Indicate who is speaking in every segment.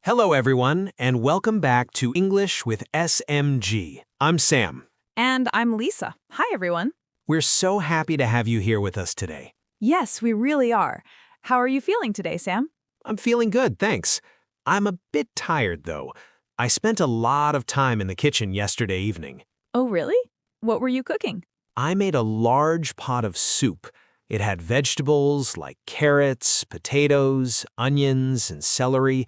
Speaker 1: Hello, everyone, and welcome back to English with SMG. I'm Sam.
Speaker 2: And I'm Lisa. Hi, everyone.
Speaker 1: We're so happy to have you here with us today.
Speaker 2: Yes, we really are. How are you feeling today, Sam?
Speaker 1: I'm feeling good, thanks. I'm a bit tired, though. I spent a lot of time in the kitchen yesterday evening.
Speaker 2: Oh, really? What were you cooking?
Speaker 1: I made a large pot of soup. It had vegetables like carrots, potatoes, onions, and celery.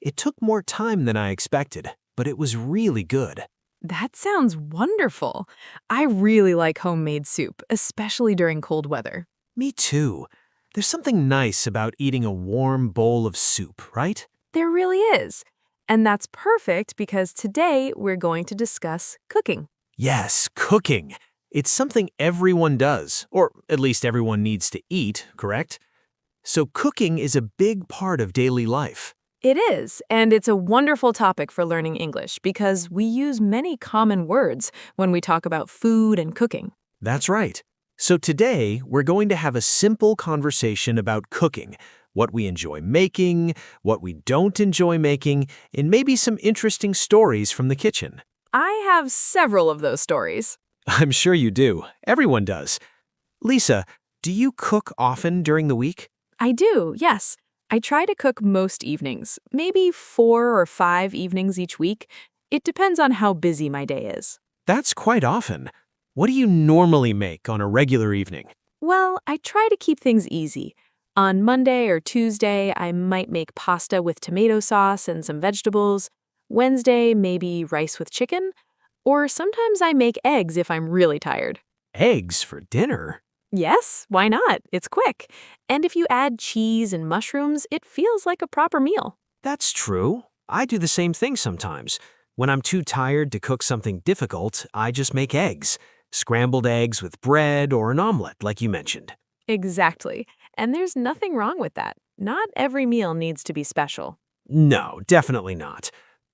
Speaker 1: It took more time than I expected, but it was really good.
Speaker 2: That sounds wonderful. I really like homemade soup, especially during cold weather.
Speaker 1: Me too. There's something nice about eating a warm bowl of soup, right?
Speaker 2: There really is. And that's perfect because today we're going to discuss cooking.
Speaker 1: Yes, cooking. It's something everyone does, or at least everyone needs to eat, correct? So cooking is a big part of daily life.
Speaker 2: It is, and it's a wonderful topic for learning English because we use many common words when we talk about food and cooking.
Speaker 1: That's right. So today, we're going to have a simple conversation about cooking, what we enjoy making, what we don't enjoy making, and maybe some interesting stories from the kitchen.
Speaker 2: I have several of those stories.
Speaker 1: I'm sure you do. Everyone does. Lisa, do you cook often during the week?
Speaker 2: I do, yes. I try to cook most evenings, maybe 4 or 5 evenings each week. It depends on how busy my day is.
Speaker 1: That's quite often. What do you normally make on a regular evening?
Speaker 2: Well, I try to keep things easy. On Monday or Tuesday, I might make pasta with tomato sauce and some vegetables. Wednesday, maybe rice with chicken. Or sometimes I make eggs if I'm really tired.
Speaker 1: Eggs for dinner?
Speaker 2: Yes, why not? It's quick. And if you add cheese and mushrooms, it feels like a proper meal.
Speaker 1: That's true. I do the same thing sometimes. When I'm too tired to cook something difficult, I just make eggs. Scrambled eggs with bread or an omelet, like you mentioned.
Speaker 2: Exactly. And there's nothing wrong with that. Not every meal needs to be special.
Speaker 1: No, definitely not.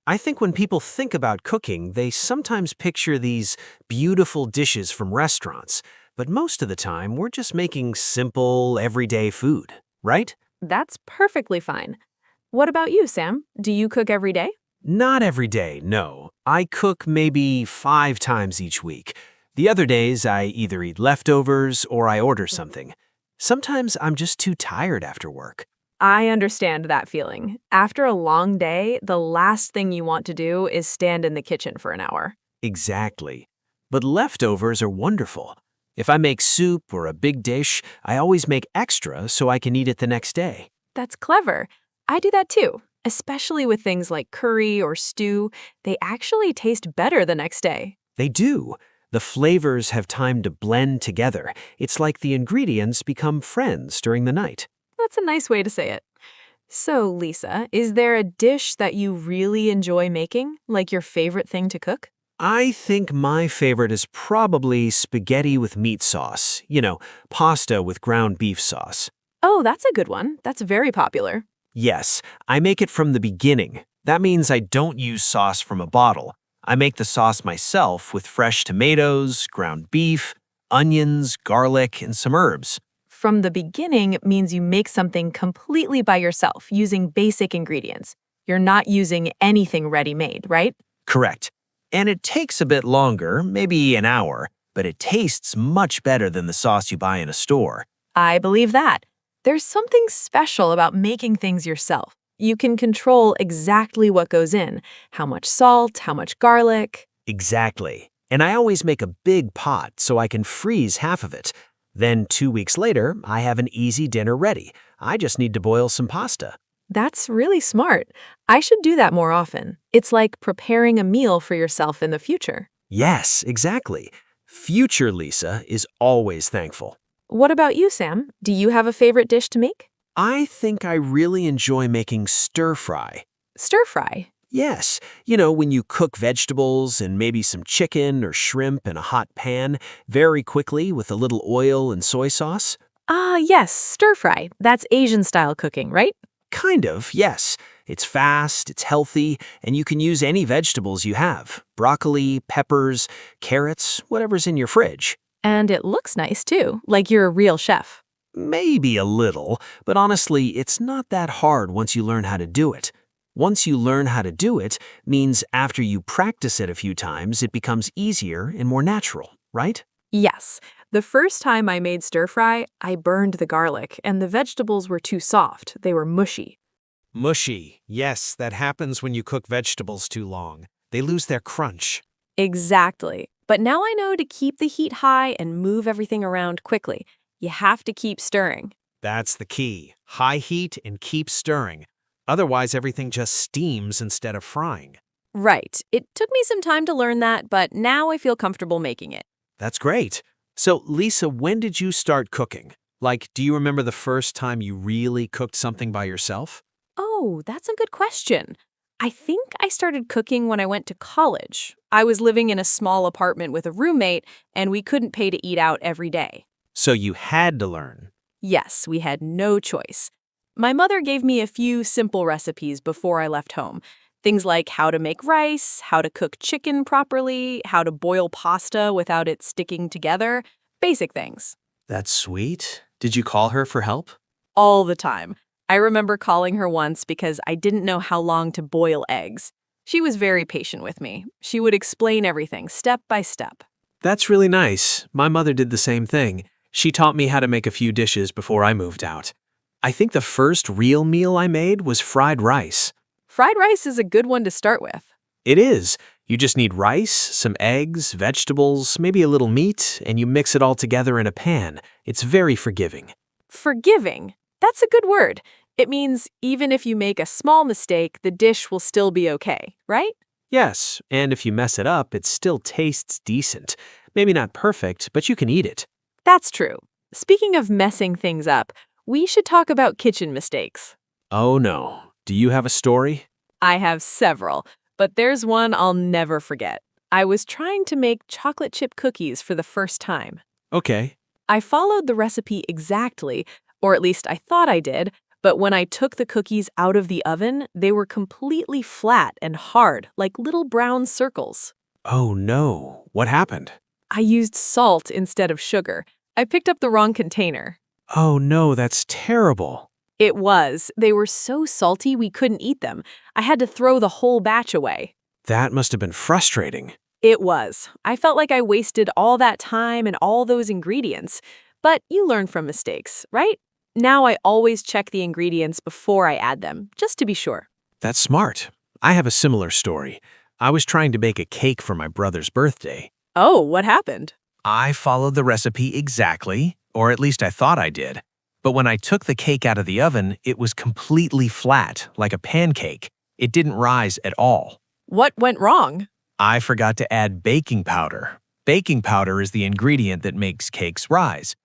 Speaker 1: I think when people think about cooking, they sometimes picture these beautiful dishes from restaurants. But most of the time, we're just making simple, everyday food, right?
Speaker 2: That's perfectly fine. What about you, Sam? Do you cook every day?
Speaker 1: Not every day, no. I cook maybe 5 times each week. The other days, I either eat leftovers or I order something. Sometimes I'm just too tired after work.
Speaker 2: I understand that feeling. After a long day, the last thing you want to do is stand in the kitchen for an hour.
Speaker 1: Exactly. But leftovers are wonderful. If I make soup or a big dish, I always make extra so I can eat it the next day.
Speaker 2: That's clever. I do that too, especially with things like curry or stew. They actually taste better the next day.
Speaker 1: They do. The flavors have time to blend together. It's like the ingredients become friends during the night.
Speaker 2: That's a nice way to say it. So, Lisa, is there a dish that you really enjoy making, like your favorite thing to cook?
Speaker 1: I think my favorite is probably spaghetti with meat sauce. Pasta with ground beef sauce.
Speaker 2: Oh, that's a good one. That's very popular.
Speaker 1: Yes, I make it from the beginning. That means I don't use sauce from a bottle. I make the sauce myself with fresh tomatoes, ground beef, onions, garlic, and some herbs.
Speaker 2: From the beginning means you make something completely by yourself using basic ingredients. You're not using anything ready-made, right?
Speaker 1: Correct. And it takes a bit longer, maybe an hour, but it tastes much better than the sauce you buy in a store.
Speaker 2: I believe that. There's something special about making things yourself. You can control exactly what goes in, how much salt, how much garlic.
Speaker 1: Exactly. And I always make a big pot so I can freeze half of it. Then 2 weeks later, I have an easy dinner ready. I just need to boil some pasta.
Speaker 2: That's really smart. I should do that more often. It's like preparing a meal for yourself in the future.
Speaker 1: Yes, exactly. Future Lisa is always thankful.
Speaker 2: What about you, Sam? Do you have a favorite dish to make?
Speaker 1: I think I really enjoy making stir-fry.
Speaker 2: Stir-fry.
Speaker 1: Yes, when you cook vegetables and maybe some chicken or shrimp in a hot pan very quickly with a little oil and soy sauce.
Speaker 2: Yes, stir-fry. That's Asian-style cooking, right?
Speaker 1: Kind of, yes. It's fast, it's healthy, and you can use any vegetables you have. Broccoli, peppers, carrots, whatever's in your fridge.
Speaker 2: And it looks nice, too, like you're a real chef.
Speaker 1: Maybe a little, but honestly, it's not that hard once you learn how to do it. Once you learn how to do it, means after you practice it a few times, it becomes easier and more natural, right?
Speaker 2: Yes, the first time I made stir fry, I burned the garlic, and the vegetables were too soft. They were mushy.
Speaker 1: Mushy. Yes, that happens when you cook vegetables too long. They lose their crunch.
Speaker 2: Exactly. But now I know to keep the heat high and move everything around quickly. You have to keep stirring.
Speaker 1: That's the key. High heat and keep stirring. Otherwise, everything just steams instead of frying.
Speaker 2: Right. It took me some time to learn that, but now I feel comfortable making it.
Speaker 1: That's great. So, Lisa, when did you start cooking? Like, do you remember the first time you really cooked something by yourself?
Speaker 2: Oh, that's a good question. I think I started cooking when I went to college. I was living in a small apartment with a roommate, and we couldn't pay to eat out every day.
Speaker 1: So you had to learn.
Speaker 2: Yes, we had no choice. My mother gave me a few simple recipes before I left home. Things like how to make rice, how to cook chicken properly, how to boil pasta without it sticking together. Basic things.
Speaker 1: That's sweet. Did you call her for help?
Speaker 2: All the time. I remember calling her once because I didn't know how long to boil eggs. She was very patient with me. She would explain everything step by step.
Speaker 1: That's really nice. My mother did the same thing. She taught me how to make a few dishes before I moved out. I think the first real meal I made was fried rice.
Speaker 2: Fried rice is a good one to start with.
Speaker 1: It is. You just need rice, some eggs, vegetables, maybe a little meat, and you mix it all together in a pan. It's very forgiving.
Speaker 2: Forgiving. That's a good word. It means even if you make a small mistake, the dish will still be okay, right?
Speaker 1: Yes, and if you mess it up, it still tastes decent. Maybe not perfect, but you can eat it.
Speaker 2: That's true. Speaking of messing things up, we should talk about kitchen mistakes.
Speaker 1: Oh no. Do you have a story?
Speaker 2: I have several, but there's one I'll never forget. I was trying to make chocolate chip cookies for the first time.
Speaker 1: Okay.
Speaker 2: I followed the recipe exactly, or at least I thought I did, but when I took the cookies out of the oven, they were completely flat and hard, like little brown circles.
Speaker 1: Oh no. What happened?
Speaker 2: I used salt instead of sugar. I picked up the wrong container.
Speaker 1: Oh no, that's terrible.
Speaker 2: It was. They were so salty we couldn't eat them. I had to throw the whole batch away.
Speaker 1: That must have been frustrating.
Speaker 2: It was. I felt like I wasted all that time and all those ingredients. But you learn from mistakes, right? Now I always check the ingredients before I add them, just to be sure.
Speaker 1: That's smart. I have a similar story. I was trying to bake a cake for my brother's birthday.
Speaker 2: Oh, what happened?
Speaker 1: I followed the recipe exactly, or at least I thought I did. But when I took the cake out of the oven, it was completely flat, like a pancake. It didn't rise at all.
Speaker 2: What went wrong?
Speaker 1: I forgot to add baking powder. Baking powder is the ingredient that makes cakes rise.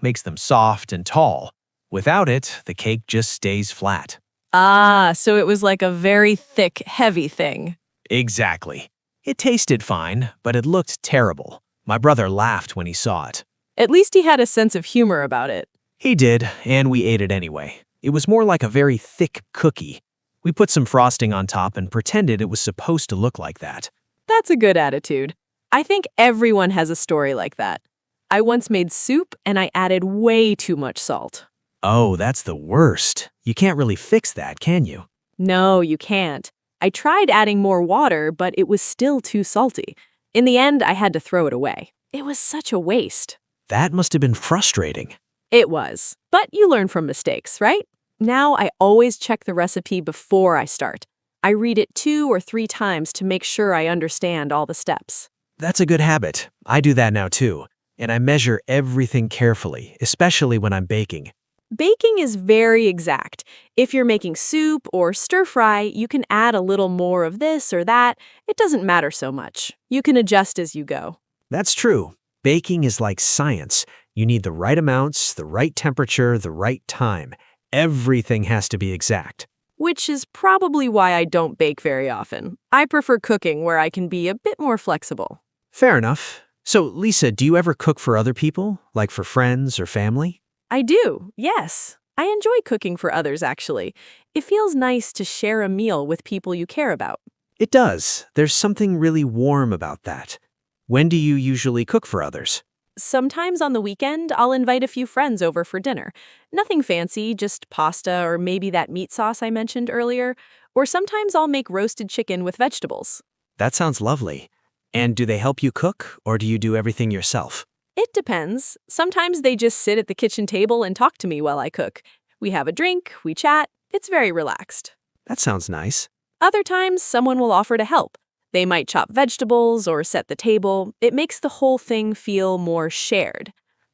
Speaker 1: Makes them soft and tall. Without it, the cake just stays flat.
Speaker 2: Ah, so it was like a very thick, heavy thing.
Speaker 1: Exactly. It tasted fine, but it looked terrible. My brother laughed when he saw it.
Speaker 2: At least he had a sense of humor about it.
Speaker 1: He did, and we ate it anyway. It was more like a very thick cookie. We put some frosting on top and pretended it was supposed to look like that.
Speaker 2: That's a good attitude. I think everyone has a story like that. I once made soup and I added way too much salt.
Speaker 1: Oh, that's the worst. You can't really fix that, can you?
Speaker 2: No, you can't. I tried adding more water, but it was still too salty. In the end, I had to throw it away. It was such a waste.
Speaker 1: That must have been frustrating.
Speaker 2: It was. But you learn from mistakes, right? Now I always check the recipe before I start. I read it 2 or 3 times to make sure I understand all the steps.
Speaker 1: That's a good habit. I do that now too. And I measure everything carefully, especially when I'm baking.
Speaker 2: Baking is very exact. If you're making soup or stir fry, you can add a little more of this or that. It doesn't matter so much. You can adjust as you go.
Speaker 1: That's true. Baking is like science. You need the right amounts, the right temperature, the right time. Everything has to be exact.
Speaker 2: Which is probably why I don't bake very often. I prefer cooking where I can be a bit more flexible.
Speaker 1: Fair enough. So, Lisa, do you ever cook for other people, like for friends or family?
Speaker 2: I do, yes. I enjoy cooking for others, actually. It feels nice to share a meal with people you care about.
Speaker 1: It does. There's something really warm about that. When do you usually cook for others?
Speaker 2: Sometimes on the weekend, I'll invite a few friends over for dinner. Nothing fancy, just pasta or maybe that meat sauce I mentioned earlier. Or sometimes I'll make roasted chicken with vegetables.
Speaker 1: That sounds lovely. And do they help you cook, or do you do everything yourself?
Speaker 2: It depends. Sometimes they just sit at the kitchen table and talk to me while I cook. We have a drink, we chat. It's very relaxed.
Speaker 1: That sounds nice.
Speaker 2: Other times, someone will offer to help. They might chop vegetables or set the table. It makes the whole thing feel more shared.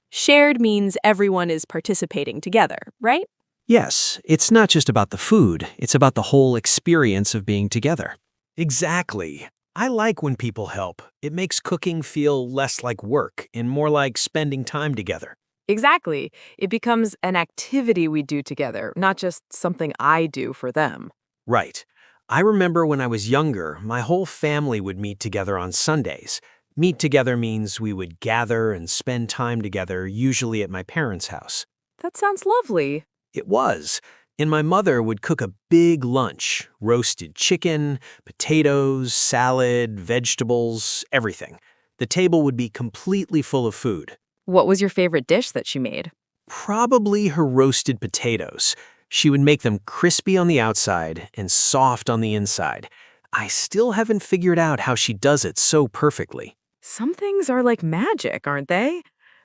Speaker 2: Shared means everyone is participating together, right?
Speaker 1: Yes, it's not just about the food, it's about the whole experience of being together. Exactly. I like when people help. It makes cooking feel less like work and more like spending time together.
Speaker 2: Exactly. It becomes an activity we do together, not just something I do for them.
Speaker 1: Right. I remember when I was younger, my whole family would meet together on Sundays. Meet together means we would gather and spend time together, usually at my parents' house.
Speaker 2: That sounds lovely.
Speaker 1: It was. And my mother would cook a big lunch, roasted chicken, potatoes, salad, vegetables, everything. The table would be completely full of food.
Speaker 2: What was your favorite dish that she made?
Speaker 1: Probably her roasted potatoes. She would make them crispy on the outside and soft on the inside. I still haven't figured out how she does it so perfectly.
Speaker 2: Some things are like magic, aren't they?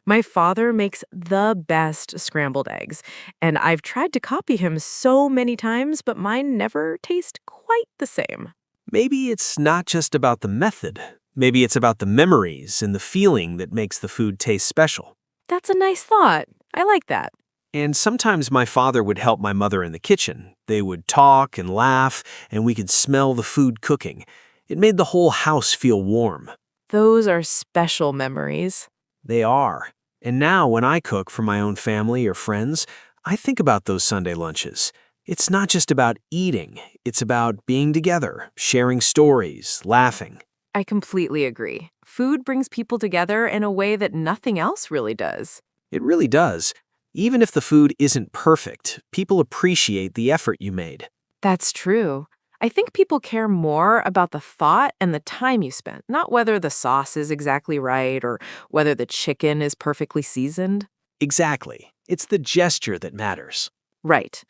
Speaker 2: My father makes the best scrambled eggs, and I've tried to copy him so many times, but mine never taste quite the same.
Speaker 1: Maybe it's not just about the method. Maybe it's about the memories and the feeling that makes the food taste special.
Speaker 2: That's a nice thought. I like that.
Speaker 1: And sometimes my father would help my mother in the kitchen. They would talk and laugh, and we could smell the food cooking. It made the whole house feel warm.
Speaker 2: Those are special memories.
Speaker 1: They are. And now when I cook for my own family or friends, I think about those Sunday lunches. It's not just about eating. It's about being together, sharing stories, laughing.
Speaker 2: I completely agree. Food brings people together in a way that nothing else really does.
Speaker 1: It really does. Even if the food isn't perfect, people appreciate the effort you made.
Speaker 2: That's true. I think people care more about the thought and the time you spent, not whether the sauce is exactly right or whether the chicken is perfectly seasoned.
Speaker 1: Exactly. It's the gesture that matters.
Speaker 2: Right.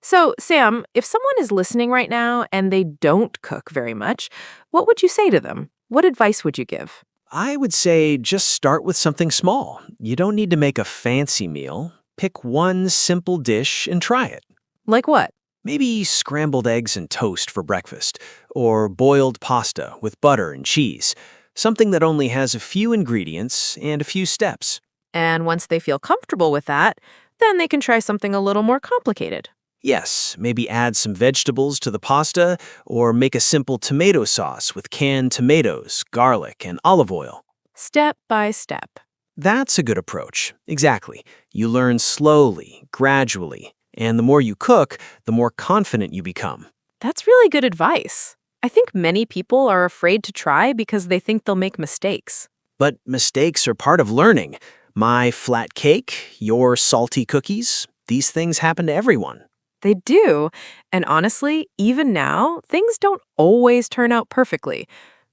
Speaker 2: So, Sam, if someone is listening right now and they don't cook very much, what would you say to them? What advice would you give?
Speaker 1: I would say just start with something small. You don't need to make a fancy meal. Pick one simple dish and try it.
Speaker 2: Like what?
Speaker 1: Maybe scrambled eggs and toast for breakfast, or boiled pasta with butter and cheese, something that only has a few ingredients and a few steps.
Speaker 2: And once they feel comfortable with that, then they can try something a little more complicated.
Speaker 1: Yes, maybe add some vegetables to the pasta, or make a simple tomato sauce with canned tomatoes, garlic, and olive oil.
Speaker 2: Step by step.
Speaker 1: That's a good approach. Exactly. You learn slowly, gradually, and the more you cook, the more confident you become.
Speaker 2: That's really good advice. I think many people are afraid to try because they think they'll make mistakes.
Speaker 1: But mistakes are part of learning. My flat cake, your salty cookies, these things happen to everyone.
Speaker 2: They do. And honestly, even now, things don't always turn out perfectly.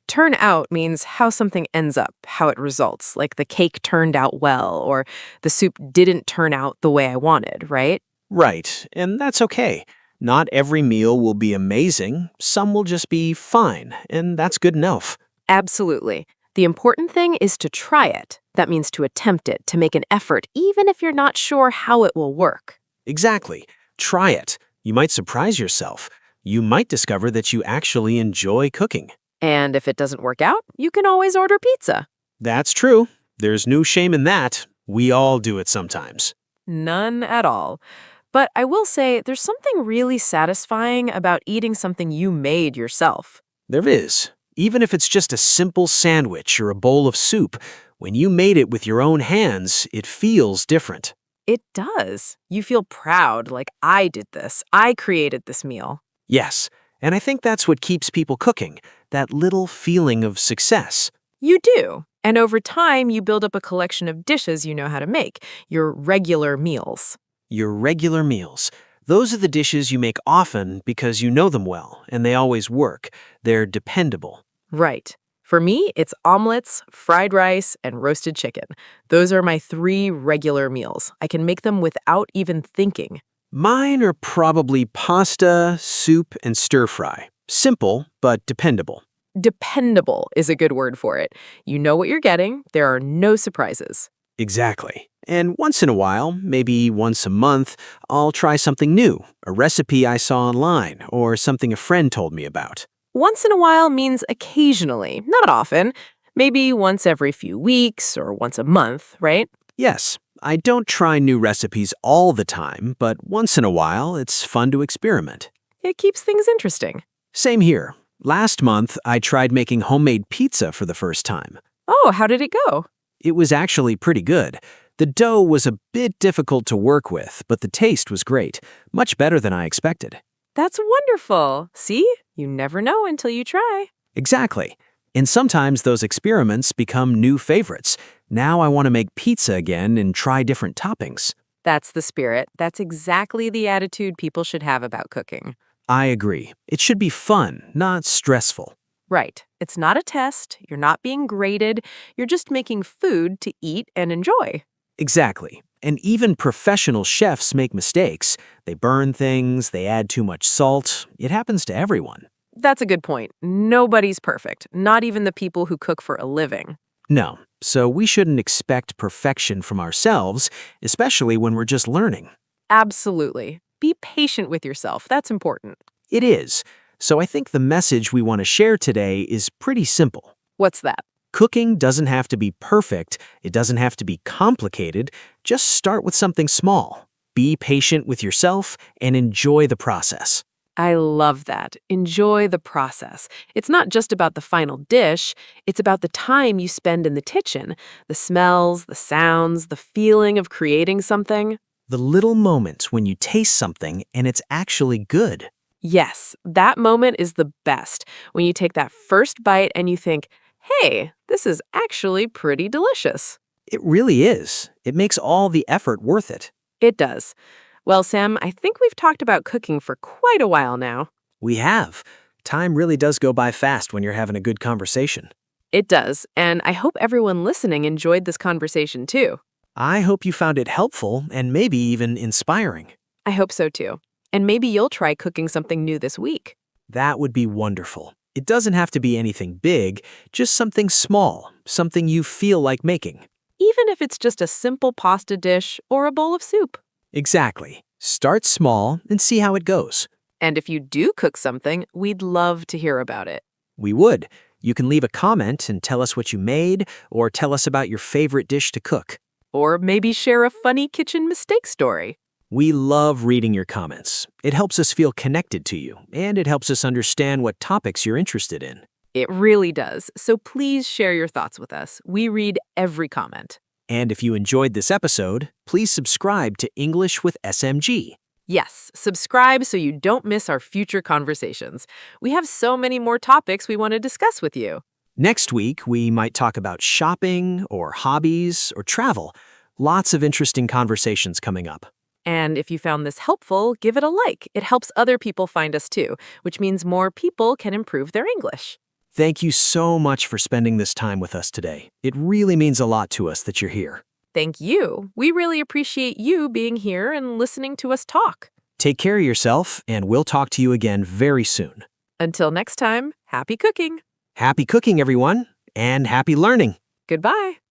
Speaker 2: Turn out means how something ends up, how it results, like the cake turned out well or the soup didn't turn out the way I wanted, right?
Speaker 1: Right, and that's okay. Not every meal will be amazing. Some will just be fine, and that's good enough.
Speaker 2: Absolutely. The important thing is to try it. That means to attempt it, to make an effort, even if you're not sure how it will work.
Speaker 1: Exactly. Try it. You might surprise yourself. You might discover that you actually enjoy cooking.
Speaker 2: And if it doesn't work out, you can always order pizza.
Speaker 1: That's true. There's no shame in that. We all do it sometimes.
Speaker 2: None at all. But I will say there's something really satisfying about eating something you made yourself.
Speaker 1: There is. Even if it's just a simple sandwich or a bowl of soup, when you made it with your own hands, it feels different.
Speaker 2: It does. You feel proud, like I did this. I created this meal.
Speaker 1: Yes, and I think that's what keeps people cooking, that little feeling of success.
Speaker 2: You do. And over time, you build up a collection of dishes you know how to make, your regular meals.
Speaker 1: Your regular meals. Those are the dishes you make often because you know them well, and they always work. They're dependable.
Speaker 2: Right. For me, it's omelets, fried rice, and roasted chicken. Those are my 3 regular meals. I can make them without even thinking.
Speaker 1: Mine are probably pasta, soup, and stir-fry. Simple, but dependable.
Speaker 2: Dependable is a good word for it. You know what you're getting. There are no surprises.
Speaker 1: Exactly. And once in a while, maybe once a month, I'll try something new, a recipe I saw online, or something a friend told me about.
Speaker 2: Once in a while means occasionally, not often. Maybe once every few weeks or once a month, right?
Speaker 1: Yes, I don't try new recipes all the time, but once in a while, it's fun to experiment.
Speaker 2: It keeps things interesting.
Speaker 1: Same here. Last month, I tried making homemade pizza for the first time.
Speaker 2: Oh, how did it go?
Speaker 1: It was actually pretty good. The dough was a bit difficult to work with, but the taste was great, much better than I expected.
Speaker 2: That's wonderful. See? You never know until you try.
Speaker 1: Exactly. And sometimes those experiments become new favorites. Now I want to make pizza again and try different toppings.
Speaker 2: That's the spirit. That's exactly the attitude people should have about cooking.
Speaker 1: I agree. It should be fun, not stressful.
Speaker 2: Right. It's not a test. You're not being graded. You're just making food to eat and enjoy.
Speaker 1: Exactly. And even professional chefs make mistakes. They burn things, they add too much salt. It happens to everyone.
Speaker 2: That's a good point. Nobody's perfect, not even the people who cook for a living.
Speaker 1: No, so we shouldn't expect perfection from ourselves, especially when we're just learning.
Speaker 2: Absolutely. Be patient with yourself. That's important.
Speaker 1: It is. So I think the message we want to share today is pretty simple.
Speaker 2: What's that?
Speaker 1: Cooking doesn't have to be perfect. It doesn't have to be complicated. Just start with something small. Be patient with yourself and enjoy the process.
Speaker 2: I love that. Enjoy the process. It's not just about the final dish. It's about the time you spend in the kitchen, the smells, the sounds, the feeling of creating something.
Speaker 1: The little moments when you taste something and it's actually good.
Speaker 2: Yes, that moment is the best. When you take that first bite and you think, hey, this is actually pretty delicious.
Speaker 1: It really is. It makes all the effort worth it.
Speaker 2: It does. Well, Sam, I think we've talked about cooking for quite a while now.
Speaker 1: We have. Time really does go by fast when you're having a good conversation.
Speaker 2: It does, and I hope everyone listening enjoyed this conversation too.
Speaker 1: I hope you found it helpful and maybe even inspiring.
Speaker 2: I hope so too. And maybe you'll try cooking something new this week.
Speaker 1: That would be wonderful. It doesn't have to be anything big, just something small, something you feel like making.
Speaker 2: Even if it's just a simple pasta dish or a bowl of soup.
Speaker 1: Exactly. Start small and see how it goes.
Speaker 2: And if you do cook something, we'd love to hear about it.
Speaker 1: We would. You can leave a comment and tell us what you made or tell us about your favorite dish to cook.
Speaker 2: Or maybe share a funny kitchen mistake story.
Speaker 1: We love reading your comments. It helps us feel connected to you, and it helps us understand what topics you're interested in.
Speaker 2: It really does. So please share your thoughts with us. We read every comment.
Speaker 1: And if you enjoyed this episode, please subscribe to English with SMG.
Speaker 2: Yes, subscribe so you don't miss our future conversations. We have so many more topics we want to discuss with you.
Speaker 1: Next week, we might talk about shopping or hobbies or travel. Lots of interesting conversations coming up.
Speaker 2: And if you found this helpful, give it a like. It helps other people find us too, which means more people can improve their English.
Speaker 1: Thank you so much for spending this time with us today. It really means a lot to us that you're here.
Speaker 2: Thank you. We really appreciate you being here and listening to us talk.
Speaker 1: Take care of yourself, and we'll talk to you again very soon.
Speaker 2: Until next time, happy cooking.
Speaker 1: Happy cooking, everyone, and happy learning.
Speaker 2: Goodbye.